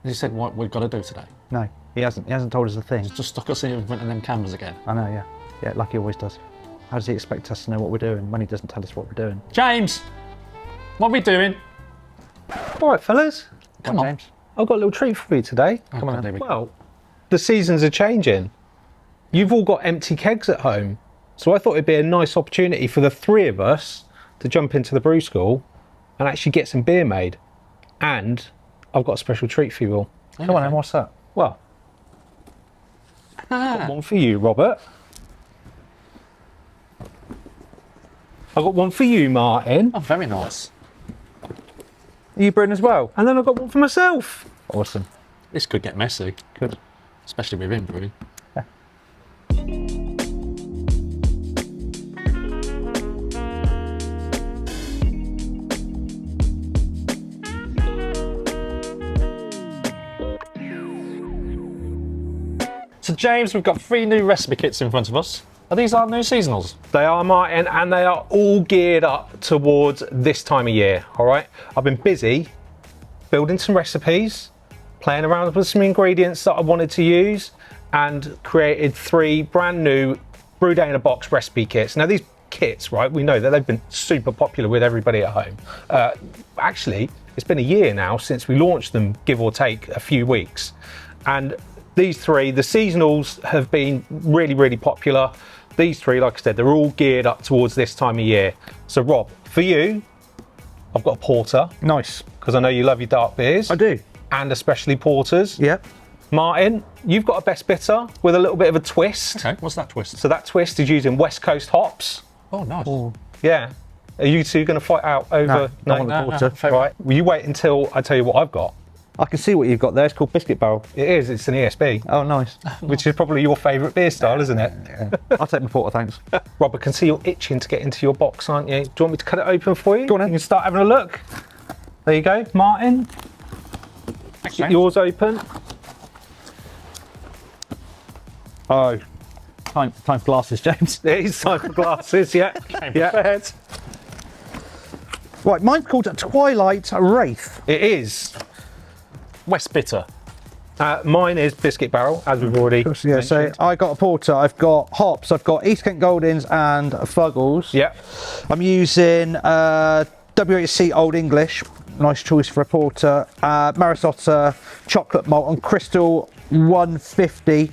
Has he said what we've got to do today? No, he hasn't. He hasn't told us a thing. He's just stuck us in front of them cameras again. I know, yeah. Yeah, like he always does. How does he expect us to know what we're doing when he doesn't tell us what we're doing? James! What are we doing? All right, fellas. Come on. James. I've got a little treat for you today. Come on, David. Well, the seasons are changing. You've all got empty kegs at home. So I thought it'd be a nice opportunity for the three of us to jump into the brew school and actually get some beer made. And I've got a special treat for you all. Come on, then, what's that? Well, I've got one for you, Robert. I've got one for you, Martin. Oh, very nice. Are you brewing as well? And then I've got one for myself. Awesome. This could get messy, Good. especially with him brewing. So James, we've got 3 new recipe kits in front of us. Are these our new seasonals? They are, Martin, and they are all geared up towards this time of year, all right? I've been busy building some recipes, playing around with some ingredients that I wanted to use, and created 3 brand new Brew Day in a Box recipe kits. Now, these kits, right, we know that they've been super popular with everybody at home. Actually, it's been a year now since we launched them, give or take a few weeks. And these 3, the seasonals, have been really, really popular. These 3, like I said, they're all geared up towards this time of year. So Rob, for you, I've got a porter, Nice. because I know you love your dark beers. I do. And especially porters. Yep. Martin, you've got a best bitter with a little bit of a twist. Okay, what's that twist? So that twist is using West Coast hops. Oh, nice. Yeah. Are you two going to fight out over? No, I want the porter. fair Right. Will you wait until I tell you what I've got? I can see what you've got there. It's called Biscuit Barrel. It is. It's an ESB, Oh, nice. which is probably your favourite beer style, isn't it? Yeah. I'll take my porter, thanks. Rob, I can see you're itching to get into your box, aren't you? Do you want me to cut it open for you? Go on then. You can start having a look. There you go, Martin. Thanks, Get James. yours open. Oh, time for glasses, James. It is time for glasses, yeah. Yeah. Prepared. Right, mine's called Twilight Wraith. It is. West Bitter. Mine is Biscuit Barrel, as we've already Yeah, so mentioned. I got a porter. I've got hops. I've got East Kent Goldings and Fuggles. Yeah. I'm using WHC Old English. Nice choice for a porter. Marisotta chocolate malt on Crystal 150.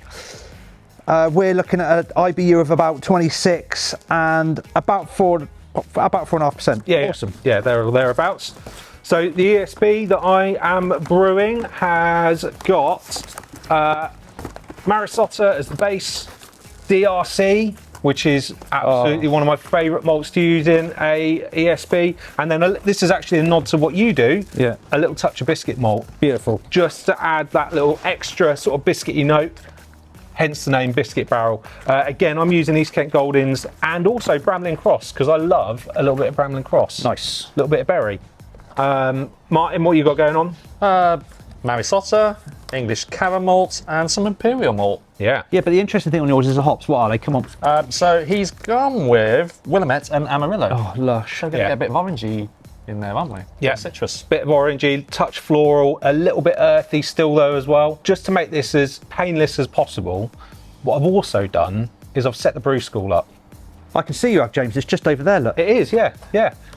We're looking at an IBU of about 26 and about 4.5%. Yeah, Awesome. Yeah, thereabouts. So the ESB that I am brewing has got Marisotta as the base, DRC, which is absolutely one of my favourite malts to use in a ESB, and then this is actually a nod to what you do. Yeah. A little touch of biscuit malt, Beautiful. just to add that little extra sort of biscuity note. Hence the name Biscuit Barrel. Again, I'm using East Kent Goldings and also Bramlin Cross because I love a little bit of Bramlin Cross. Nice. A little bit of berry. Martin, what you got going on? Marisotta, English caramel malt, and some imperial malt. Yeah. Yeah, but the interesting thing on yours is the hops. What are they? Come on. So he's gone with Willamette and Amarillo. Oh, lush. So we're going to get a bit of orangey in there, aren't we? Yeah. Citrus. Bit of orangey, touch floral, a little bit earthy still though as well. Just to make this as painless as possible, what I've also done is I've set the brew school up. I can see you have, James. It's just over there, look. It is, yeah.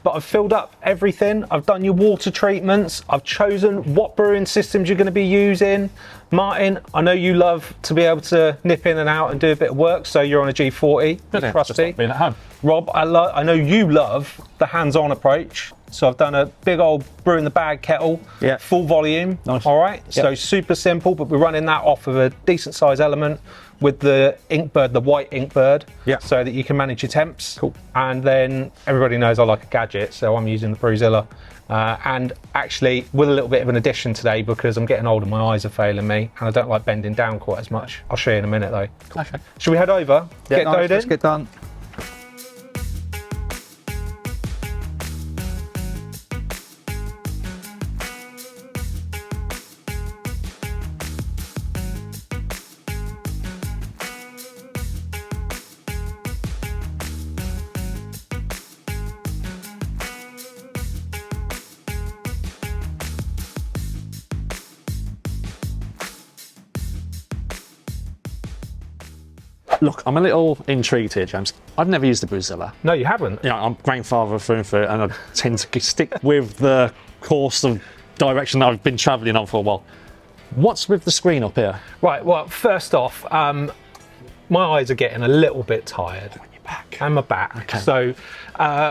But I've filled up everything. I've done your water treatments. I've chosen what brewing systems you're going to be using. Martin, I know you love to be able to nip in and out and do a bit of work, so you're on a G40. Just Trusty. like being at home. Rob, I know you love the hands-on approach. So I've done a big old brew in the bag kettle, Yeah. full volume. Nice. All right. So Yep. super simple, but we're running that off of a decent size element with the Inkbird, the white Inkbird, Yeah. so that you can manage your temps. Cool. And then everybody knows I like a gadget, so I'm using the Brewzilla. And actually, with a little bit of an addition today because I'm getting older, my eyes are failing me, and I don't like bending down quite as much. I'll show you in a minute though. Okay. Should we head over? Yeah, Get nice. going Let's in? get done. Look, I'm a little intrigued here, James. I've never used the Brewzilla. No, you haven't. You know, I'm grandfather through and through, and I tend to stick with the course of direction that I've been travelling on for a while. What's with the screen up here? Right, well, first off, my eyes are getting a little bit tired. Back. And my back. Okay. So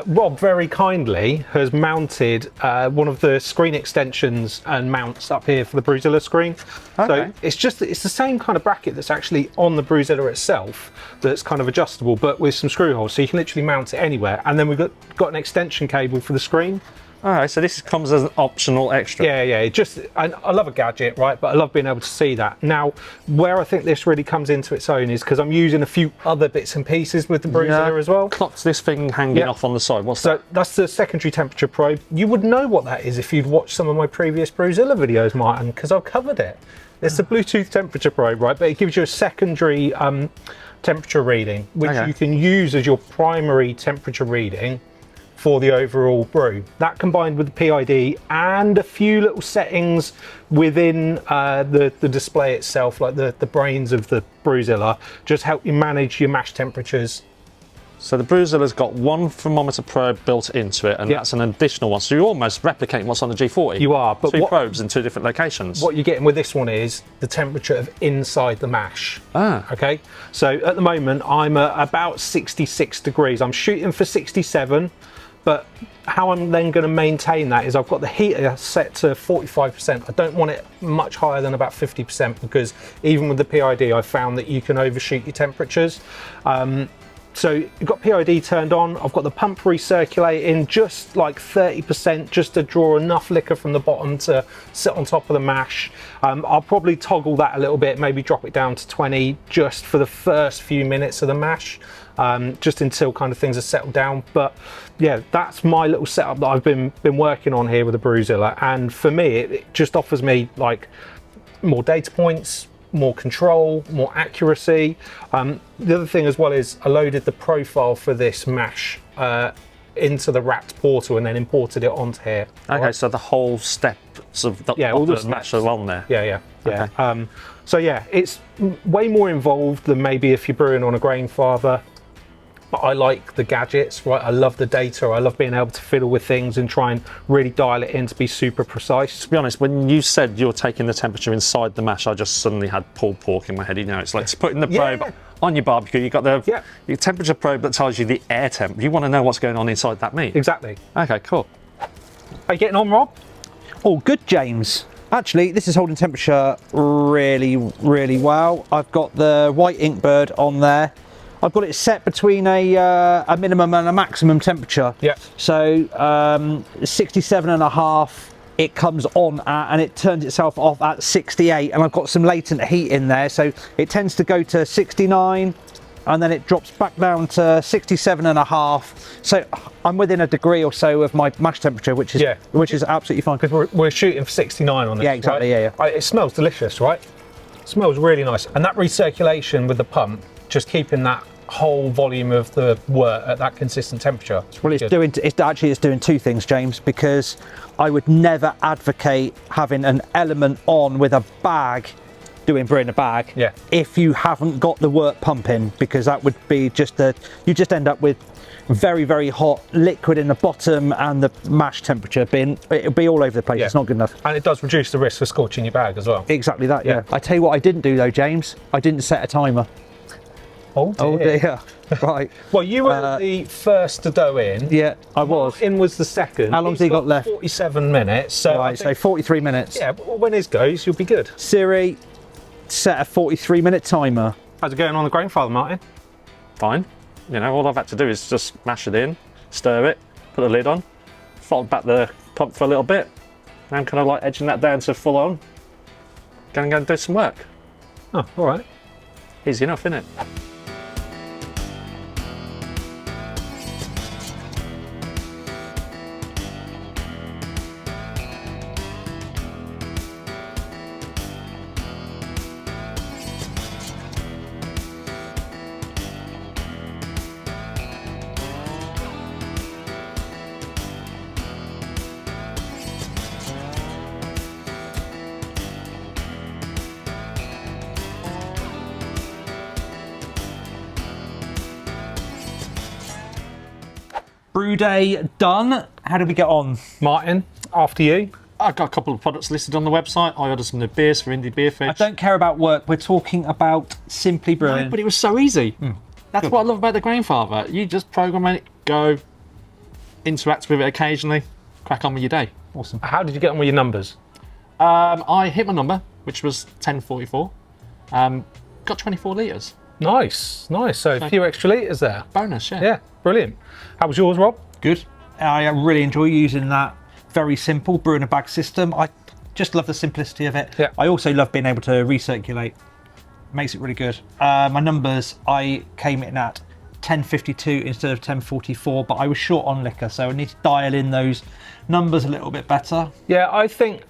Rob very kindly has mounted one of the screen extensions and mounts up here for the Brewzilla screen. Okay. So it's the same kind of bracket that's actually on the Brewzilla itself that's kind of adjustable, but with some screw holes, so you can literally mount it anywhere. And then we've got an extension cable for the screen. All right, so this comes as an optional extra. Yeah. I love a gadget, right? But I love being able to see that. Now, where I think this really comes into its own is because I'm using a few other bits and pieces with the Brewzilla as well. Clocked this thing hanging off on the side. What's that? So that's the secondary temperature probe. You would know what that is if you'd watched some of my previous Brewzilla videos, Martin, because I've covered it. It's a Bluetooth temperature probe, right? But it gives you a secondary temperature reading, which you can use as your primary temperature reading for the overall brew. That combined with the PID and a few little settings within the display itself, like the brains of the Brewzilla, just help you manage your mash temperatures. So the Brewzilla's got one thermometer probe built into it, and that's an additional one. So you're almost replicating what's on the G40. You are, but two probes in two different locations. What you're getting with this one is the temperature of inside the mash. Ah. Okay, so at the moment I'm at about 66 degrees. I'm shooting for 67. But how I'm then going to maintain that is I've got the heater set to 45%. I don't want it much higher than about 50% because even with the PID, I found that you can overshoot your temperatures. So you've got PID turned on. I've got the pump recirculating just like 30% just to draw enough liquor from the bottom to sit on top of the mash. I'll probably toggle that a little bit, maybe drop it down to 20 just for the first few minutes of the mash. Just until kind of things are settled down. But yeah, that's my little setup that I've been working on here with the Brewzilla, and for me it just offers me like more data points, more control, more accuracy. The other thing as well is I loaded the profile for this mash into the wrapped portal and then imported it onto here. Okay, so the whole steps of the, all the mash are on there. Yeah. Okay. So yeah, it's way more involved than maybe if you're brewing on a grain father. But I like the gadgets, right? I love the data. I love being able to fiddle with things and try and really dial it in to be super precise. To be honest, when you said you're taking the temperature inside the mash, I just suddenly had pulled pork in my head. You know, it's like putting the probe on your barbecue. You've got the your temperature probe that tells you the air temp. You want to know what's going on inside that meat. Exactly. Okay, cool. Are you getting on, Rob? Oh, good, James. Actually, this is holding temperature really, really well. I've got the white Inkbird on there. I've got it set between a minimum and a maximum temperature. Yeah. So 67.5 it comes on at, and it turns itself off at 68. And I've got some latent heat in there, so it tends to go to 69, and then it drops back down to 67.5. So I'm within a degree or so of my mash temperature, which is absolutely fine. Because we're shooting for 69 on this. Yeah, exactly. Right? Yeah. It smells delicious, right? It smells really nice, and that recirculation with the pump, just keeping that whole volume of the wort at that consistent temperature. Well, it's doing two things, James, because I would never advocate having an element on with a bag, brew in a bag, if you haven't got the wort pumping, because that would be you just end up with very, very hot liquid in the bottom, and the mash temperature it'll be all over the place. It's not good enough. And it does reduce the risk for scorching your bag as well. Exactly that, yeah. I tell you what I didn't do though, James. I didn't set a timer. Oh dear. Oh dear. Right. Well, you were the first to dough in. Yeah, I was. Martin was the second. How long's he got left? 47 minutes. So right, so 43 minutes. Yeah, well, when his goes, you'll be good. Siri, set a 43-minute timer. How's it going on the grain father, Martin? Fine. You know, all I've had to do is just mash it in, stir it, put the lid on, fold back the pump for a little bit. Now I'm kind of like edging that down to full on. Gonna go and do some work. Oh, all right. Easy enough, isn't it? brew day done. How did we get on? Martin, after you. I've got a couple of products listed on the website. I ordered some new beers for Indie Beer Fridge. I don't care about work. We're talking about simply brewing. No, but it was so easy. That's what I love about the Grainfather. You just program it, go, interact with it occasionally, crack on with your day. Awesome. How did you get on with your numbers? I hit my number, which was 1044. Got 24 litres. Nice, nice. So a few extra litres there. Bonus, yeah. Yeah, brilliant. How was yours, Rob? Good. I really enjoy using that very simple brew in a bag system. I just love the simplicity of it. Yeah. I also love being able to recirculate. Makes it really good. My numbers, I came in at 1052 instead of 1044, but I was short on liquor, so I need to dial in those numbers a little bit better. Yeah, I think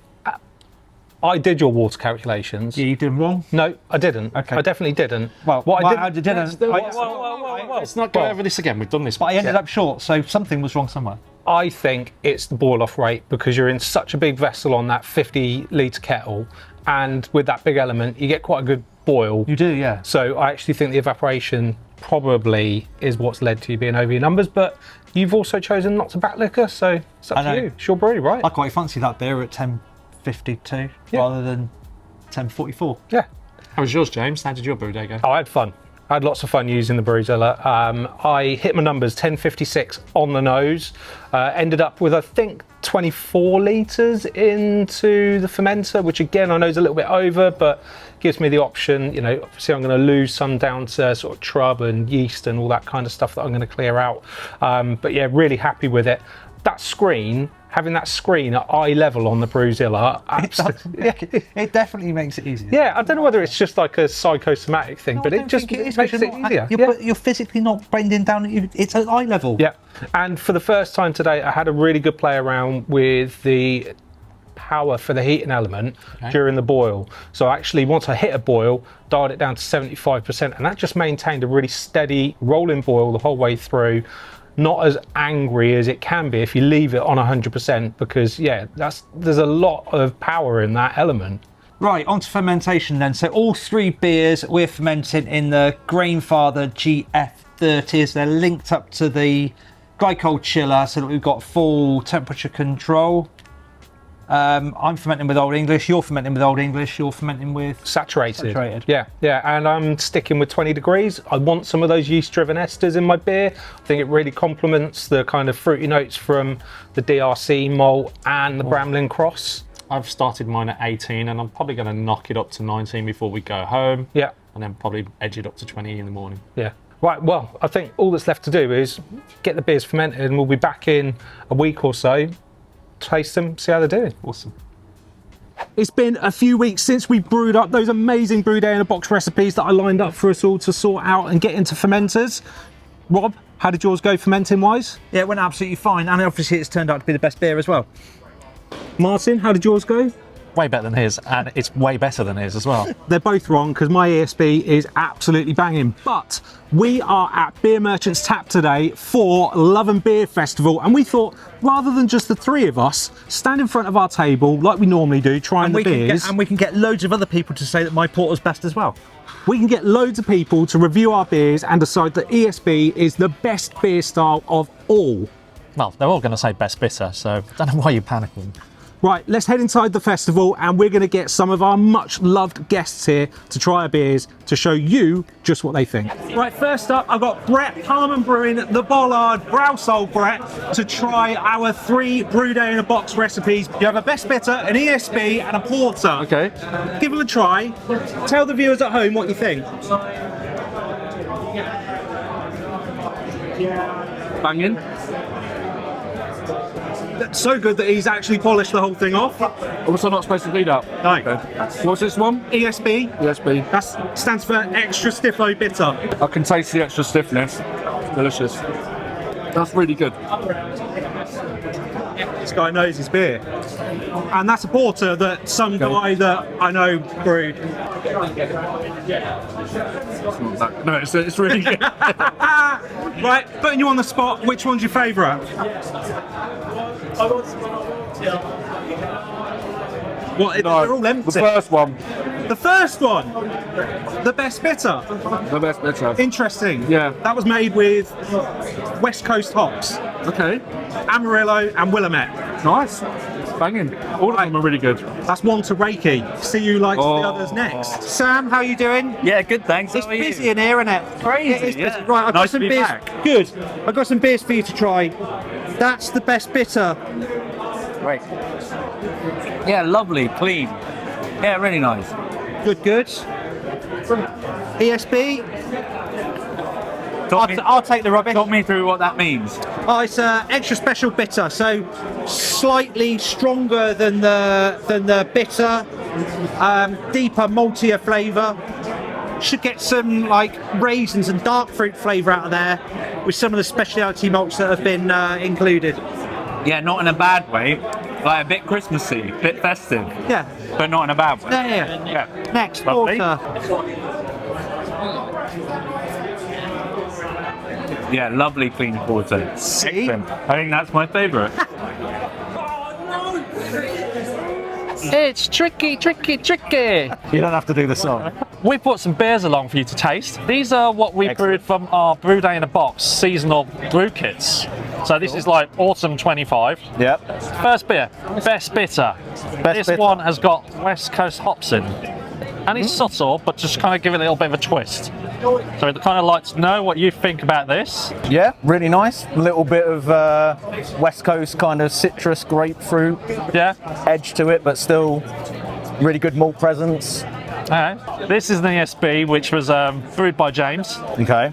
I did your water calculations. Yeah, you did them wrong. No, I didn't. Okay. I definitely didn't. Well, what I I didn't. Let's not go over this again. We've done this. But I ended up short, so something was wrong somewhere. I think it's the boil off rate because you're in such a big vessel on that 50 litre kettle, and with that big element, you get quite a good boil. You do, yeah. So I actually think the evaporation probably is what's led to you being over your numbers, but you've also chosen not to back liquor, so it's up to you. It's your brewery, right? I quite fancy that beer at 1052 rather than 1044. Yeah. How was yours, James? How did your brew day go? Oh, I had fun. I had lots of fun using the Brewzilla. I hit my numbers 1056 on the nose. Ended up with, I think, 24 litres into the fermenter, which again I know is a little bit over, but gives me the option. You know, obviously I'm going to lose some down to sort of trub and yeast and all that kind of stuff that I'm going to clear out. But yeah, really happy with it. That screen, having that screen at eye level on the Brewzilla, It definitely makes it easier. yeah, I don't know whether it's just like a psychosomatic thing, but it just makes it easier. Yeah. You're physically not bending down, it's at eye level. Yeah, and for the first time today, I had a really good play around with the power for the heating element during the boil. So actually, once I hit a boil, dialed it down to 75%, and that just maintained a really steady rolling boil the whole way through. Not as angry as it can be if you leave it on 100%, because yeah, there's a lot of power in that element. Right, on to fermentation then. So all three beers we're fermenting in the Grainfather GF30s. They're linked up to the glycol chiller so that we've got full temperature control. I'm fermenting with Old English, you're fermenting with Old English, you're fermenting with... Saturated. Yeah, and I'm sticking with 20 degrees. I want some of those yeast-driven esters in my beer. I think it really complements the kind of fruity notes from the DRC malt and the Bramlin Cross. I've started mine at 18 and I'm probably going to knock it up to 19 before we go home. Yeah. And then probably edge it up to 20 in the morning. Yeah. Right, well, I think all that's left to do is get the beers fermented and we'll be back in a week or so. Taste them, see how they're doing. Awesome. It's been a few weeks since we brewed up those amazing brew day in a box recipes that I lined up for us all to sort out and get into fermenters. Rob, how did yours go fermenting wise? Yeah, it went absolutely fine, and obviously it's turned out to be the best beer as well. Martin, how did yours go? Way better than his, and it's way better than his as well. They're both wrong because my ESB is absolutely banging. But we are at Beer Merchants Tap today for Love and Beer Festival, and we thought rather than just the three of us stand in front of our table like we normally do, trying the beers, and we can get loads of other people to say that my porter's best as well. we can get loads of people to review our beers and decide that ESB is the best beer style of all. Well, they're all going to say best bitter, so I don't know why you're panicking. Right, let's head inside the festival and we're going to get some of our much loved guests here to try our beers to show you just what they think. Right, first up, I've got Brett, Autumn Brewing, the Bollard, Browsole Brett, to try our 3 brew day in a box recipes. You have a best bitter, an ESB and a porter. Okay. Give them a try. Tell the viewers at home what you think. Banging. So good that he's actually polished the whole thing off. Also not supposed to do that. No. Okay. What's this one? ESB. ESB. That stands for extra stiffo bitter. I can taste the extra stiffness. Delicious. That's really good. This guy knows his beer. And that's a porter that some guy that I know brewed. No, it's really good. Right, putting you on the spot, which one's your favourite? What, No, they're all empty. the first one. The first one, the best bitter. The best bitter. Interesting. Yeah. That was made with West Coast hops, Okay. Amarillo and Willamette. Nice. Banging. All of them are really good. That's one to Reiki. See you likes Oh. the others next. Sam, how you doing? Yeah, good, thanks. It's How are you? busy in here, isn't it? Crazy, It is busy. yeah. Right, I've got Nice some to be beers. back. Good. I've got some beers for you to try. That's the best bitter. Great. Yeah, lovely, clean. Yeah, really nice. Good, good. ESB. Talk me, I'll take the rubbish. talk me through what that means. Oh, it's extra special bitter, so slightly stronger than the bitter, deeper, maltier flavour. Should get some like raisins and dark fruit flavour out of there with some of the specialty malts that have been included. Yeah, not in a bad way. Like a bit Christmassy, bit festive, Yeah, but not in a bad way. yeah. Yeah. Next, Lovely. porter. Yeah, lovely clean porter. Excellent. I think that's my favourite. It's tricky, tricky, tricky. You don't have to do the song. We put some beers along for you to taste. These are what we brewed from our Brew Day in a Box seasonal brew kits. So this is like Autumn 25. Yep. First beer, best bitter. This bitter. one has got West Coast hops in. And it's subtle, but just kind of give it a little bit of a twist. So I'd kind of like to know what you think about this. Yeah, really nice. A little bit of West Coast kind of citrus, grapefruit Yeah? edge to it, but still really good malt presence. Okay. This is an ESB, which was brewed by James. Okay.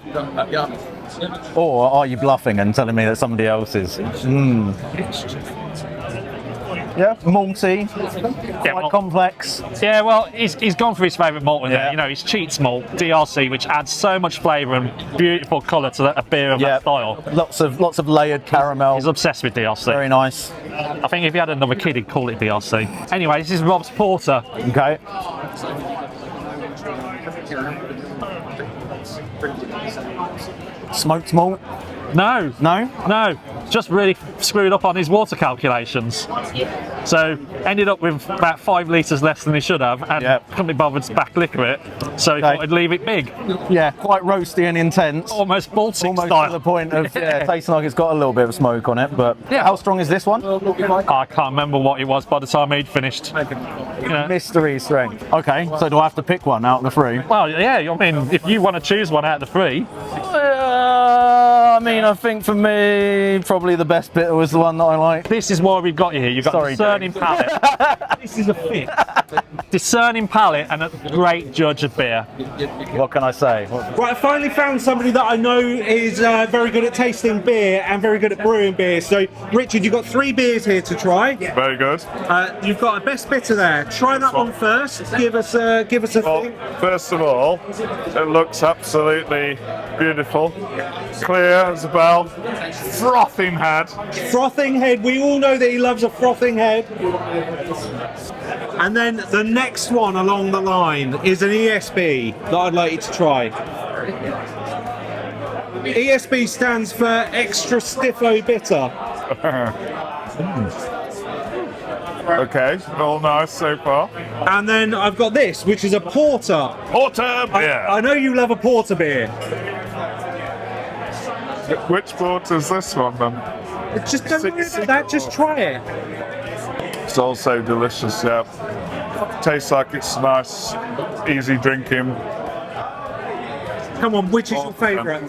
Or are you bluffing and telling me that somebody else is? Yeah, malty, quite well- complex. Yeah, well, he's gone for his favourite malt with Yeah. it. You know, his cheats malt, DRC, which adds so much flavour and beautiful colour to a beer of Yeah, that style. lots of layered caramel. He's obsessed with DRC. Very nice. I think if he had another kid, he'd call it DRC. Anyway, this is Rob's Porter. Okay. Smoked malt? No, No? just really screwed up on his water calculations. So ended up with about 5 litres less than he should have, and Yep. couldn't be bothered to back liquor it. So he Okay. thought he'd leave it big, Yeah, quite roasty and intense. almost Baltic Almost style. to the point of tasting like it's got a little bit of smoke on it. But Yeah. how strong is this one? I can't remember what it was by the time he'd finished. You know. Mystery strength. Okay, so do I have to pick one out of the three? Well, yeah, I mean, if you want to choose one out of the 3, I mean, I think for me, probably the best bitter was the one that I like. this is why we've got you here. You've got Sorry, a discerning palate. This is a fit. Discerning palate and a great judge of beer. What can I say? Right, I finally found somebody that I know is very good at tasting beer and very good at brewing beer. So, Richard, you've got 3 beers here to try. Very good. You've got a best bitter there. Try that one first. Give us a Well, thing. first of all, it looks absolutely beautiful. Clear as a bell. Frothing head. Frothing head. We all know that he loves a frothing head. And then the next one along the line is an ESB that I'd like you to try. ESB stands for Extra Stiffo Bitter. Okay, all nice so far. And then I've got this, which is a porter. Porter beer. I know you love a porter beer. Which porter's this one then? Just don't worry about that, just try it. It's also delicious, yeah. Tastes like it's nice, easy drinking. Come on, which is your favourite?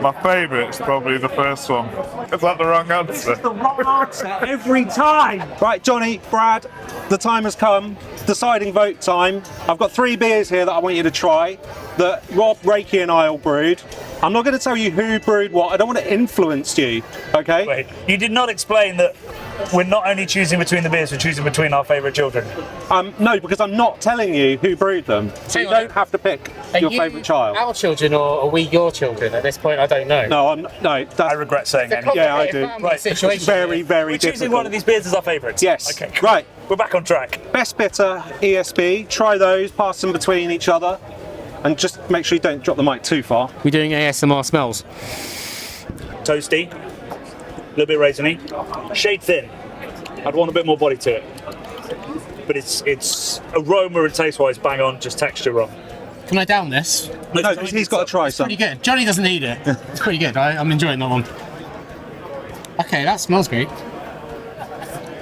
My favourite is probably the first one. Is that the wrong answer? The wrong answer every time. Right, Johnny, Brad, the time has come. Deciding vote time. I've got 3 beers here that I want you to try that Rob, Reiki and I all brewed. I'm not going to tell you who brewed what. I don't want to influence you, okay? Wait, you did not explain that we're not only choosing between the beers, we're choosing between our favourite children. No, because I'm not telling you who brewed them. So you don't have to pick your favourite child. Our children, or are we your children? At this point, I don't know. No, that's I regret saying anything. Yeah, I do. Right, Situation. very, very We're difficult. choosing one of these beers as our favourites. Yes. Okay, cool. Right. We're back on track. Best bitter, ESB. Try those, pass them between each other, and just make sure you don't drop the mic too far. We're doing ASMR smells. Toasty, a little bit raisiny, shade thin. I'd want a bit more body to it. but it's aroma and taste wise bang on, just texture wrong. Can I down this? No, he's got to try some. Pretty good. Johnny doesn't need it. It's pretty good. I'm enjoying that one. Okay, that smells great.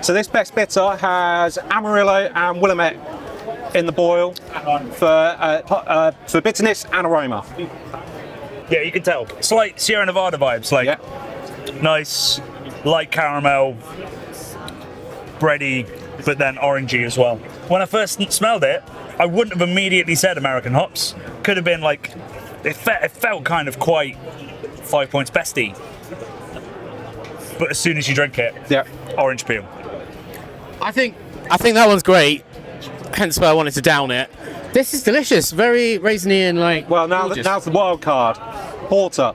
So this best bitter has Amarillo and Willamette in the boil for bitterness and aroma. Yeah, you can tell. Slight Sierra Nevada vibes, like nice, light caramel, bready, but then orangey as well. When I first smelled it, I wouldn't have immediately said American hops. Could have been like, it felt kind of quite 5 points bestie. But as soon as you drink it, orange peel. I think that one's great. Hence why I wanted to down it. This is delicious. Very raisiny and like. Well, now's the wild card. Porter.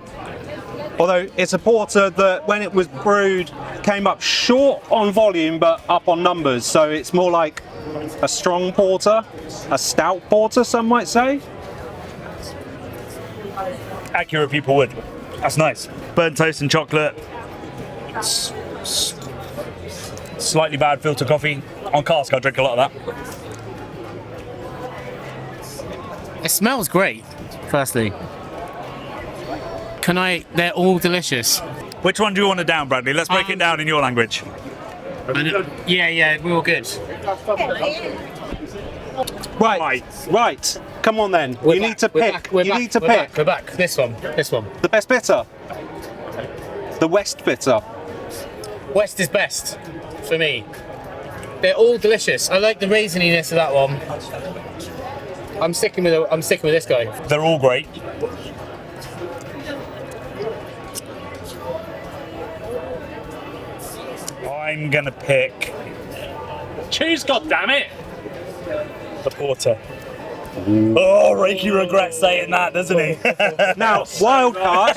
Although it's a porter that, when it was brewed, came up short on volume but up on numbers. So it's more like a strong porter, a stout porter, some might say. Accurate people would. That's nice. Burnt toast and chocolate. Slightly bad filter coffee. On cask, I drink a lot of that. It smells great. Firstly, they're all delicious. Which one do you want to down, Bradley? Let's break it down in your language. Yeah, we're all good. Right. Come on then. You need to pick. We're back. This one. The best bitter. The West bitter. West is best for me. They're all delicious. I like the raisininess of that one. I'm sticking with this guy. They're all great. I'm gonna pick. Choose, goddammit! The porter. Oh, Reiki regrets saying that, doesn't he? Now, wild card.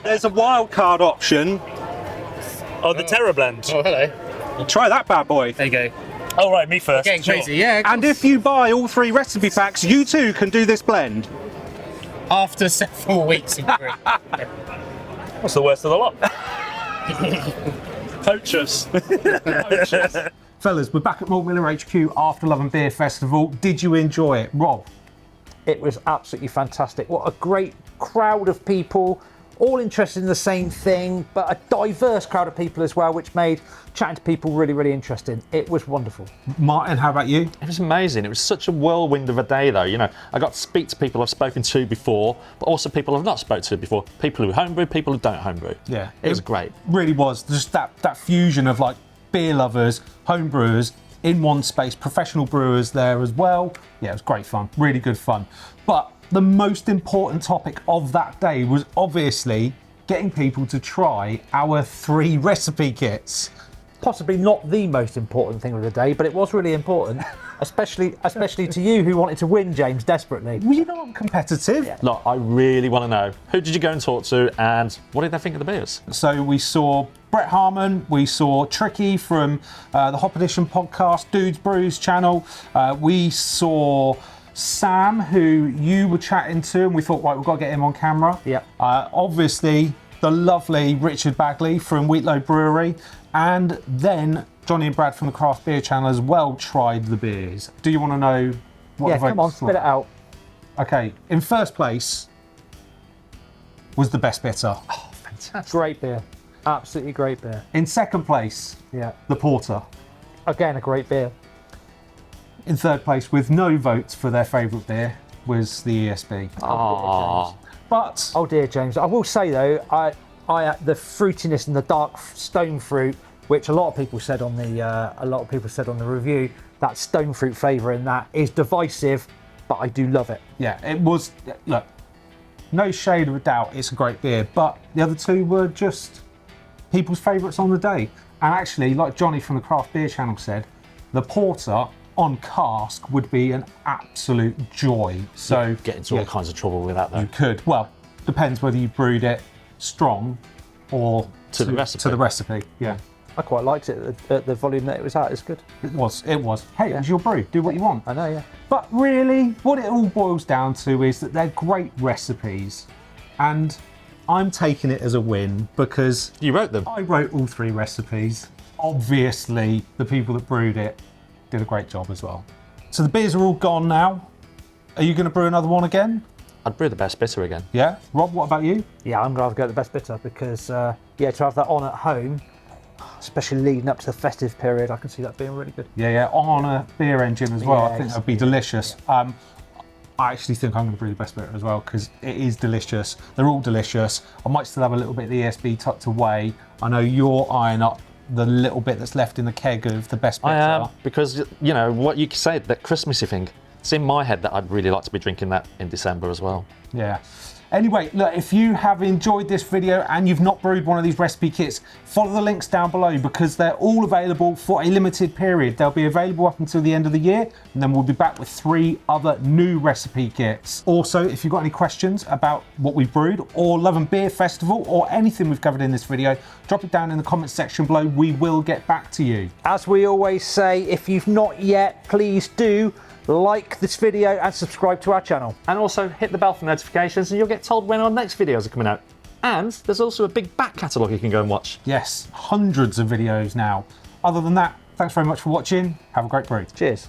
There's a wild card option. Oh, the Terra blend. Oh, hello. Try that bad boy. There you go. Oh, right, me first. Getting crazy, yeah. And if you buy all 3 recipe packs, you too can do this blend. After several weeks of brewing. What's the worst of the lot? Poachers. Fellas, we're back at Malt Miller HQ after Love and Beer Festival. Did you enjoy it, Rob? It was absolutely fantastic. What a great crowd of people, all interested in the same thing, but a diverse crowd of people as well, which made chatting to people really, really interesting. It was wonderful. Martin, how about you? It was amazing. It was such a whirlwind of a day, though. You know, I got to speak to people I've spoken to before, but also people I've not spoken to before. People who homebrew, people who don't homebrew. Yeah, it was great. Really was. Just that fusion of like beer lovers, home brewers in one space, professional brewers there as well. Yeah, it was great fun. Really good fun. But the most important topic of that day was obviously getting people to try our 3 recipe kits. Possibly not the most important thing of the day, but it was really important, especially to you who wanted to win, James, desperately. Well, you know I'm competitive. Yeah. Look, I really want to know, who did you go and talk to and what did they think of the beers? So we saw Brett Harmon, we saw Tricky from the Hop Edition podcast, Dudes Brews channel. We saw Sam, who you were chatting to, and we thought, right, we've got to get him on camera. Yeah. Obviously, the lovely Richard Bagley from Wheatlow Brewery, and then Johnny and Brad from the Craft Beer channel as well tried the beers. Do you want to know what the votes come on, spit it out. Okay, in first place was the best bitter. Oh, fantastic. Great beer. Absolutely great beer. In second place, the porter. Again, a great beer. In third place, with no votes for their favourite beer, was the ESB. But oh dear, James. I will say though, I the fruitiness and the dark stone fruit, which a lot of people said on the review, that stone fruit flavour in that is divisive, but I do love it. Yeah, it was. Look, no shade of a doubt, it's a great beer. But the other 2 were just people's favourites on the day. And actually, like Johnny from the Craft Beer channel said, the porter on cask would be an absolute joy. So get into all kinds of trouble with that, though. You could. Well, depends whether you brewed it strong or to the recipe. To the recipe, yeah. I quite liked it at the volume that it was at. It's good. It was. Hey, it was your brew. Do what you want. I know, yeah. But really, what it all boils down to is that they're great recipes, and I'm taking it as a win because you wrote them. I wrote all 3 recipes. Obviously, the people that brewed it did a great job as well. So the beers are all gone now. Are you going to brew another one again? I'd brew the best bitter again. Yeah. Rob, what about you? Yeah, I'm going to go with the best bitter because, yeah, to have that on at home, especially leading up to the festive period, I can see that being really good. Yeah, on a beer engine as well. Yeah, I think that would be delicious. I actually think I'm going to brew the best bitter as well because it is delicious. They're all delicious. I might still have a little bit of the ESB tucked away. I know you're eyeing up the little bit that's left in the keg of the best bitter. I am, because, you know, what you said, that Christmassy thing, it's in my head that I'd really like to be drinking that in December as well. Yeah. Anyway, look, if you have enjoyed this video and you've not brewed one of these recipe kits, follow the links down below because they're all available for a limited period. They'll be available up until the end of the year, and then we'll be back with 3 other new recipe kits. Also, if you've got any questions about what we've brewed or Love and Beer Festival or anything we've covered in this video, drop it down in the comments section below. We will get back to you. As we always say, if you've not yet, please do like this video and subscribe to our channel. And also hit the bell for notifications and you'll get told when our next videos are coming out. And there's also a big back catalogue you can go and watch. Yes, hundreds of videos now. Other than that, thanks very much for watching. Have a great brew. Cheers.